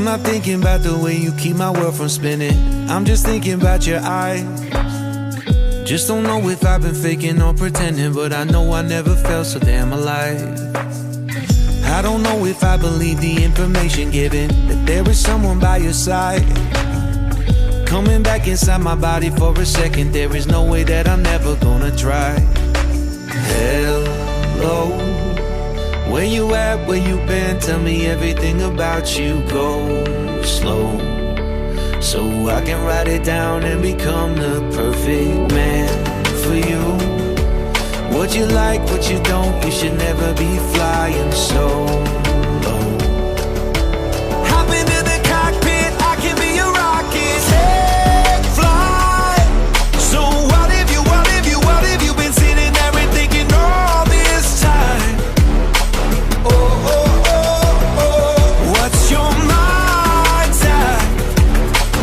not thinking about the way you keep my world from spinning. I'm just thinking about your eyes. Just don't know if I've been faking or pretending, but I know I never felt so damn alive. I don't know if I believe the information given, that there is someone by your side. Coming back inside my body for a second, there is no way that I'm never gonna try. Hello, where you at, where you been? Tell me everything about you, go slow, so I can write it down and become the perfect man for you. What you like, what you don't, you should never be flying solo. Hop into the cockpit, I can be your rocket. Hey, fly. So what have you been sitting there and thinking all this time? Oh, oh, oh, oh. What's your mind's at?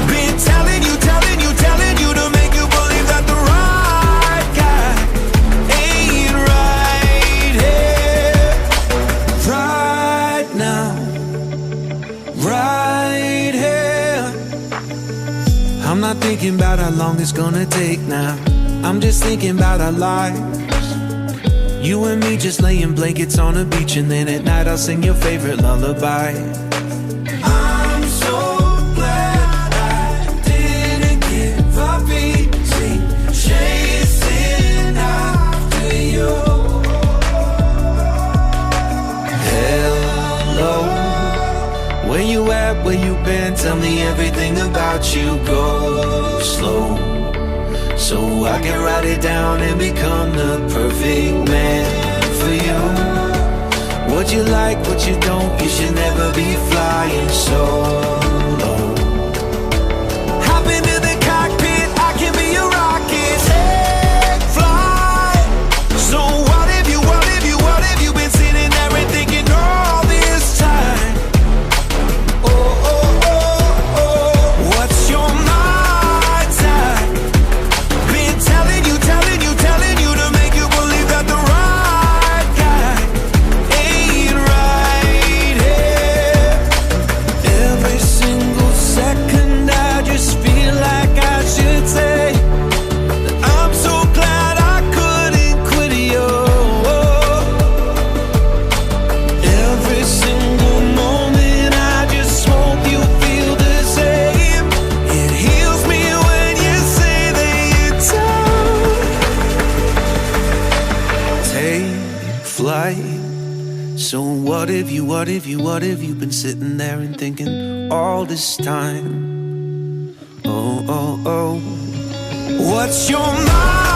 Been telling you to make you believe that the right guy ain't right here, right now, right here. I'm not thinking about how long it's gonna take now. I'm just thinking about our lives. You and me just laying blankets on a beach, and then at night I'll sing your favorite lullaby. I'm so glad I didn't give up easy, chasing after you. Hello, where you at, where you been? Tell me everything about you, go slow, so I can write it down and become the perfect man for you. What you like, what you don't, you should never be flying solo. Hop into the cockpit, I can be your rocket. Hey, fly. So what have you been sitting there and thinking all this time? Oh, oh, oh, oh. What's your mind's at? Been telling you to make you believe that the right guy ain't right here. Every single second I just feel like I should say that I'm so glad I couldn't quit you. Every single moment I just hope you feel the same. It heals me when you say that you're tired. Take flight. So what have you been sitting there and thinking all this time? Oh, oh, oh. What's your mind?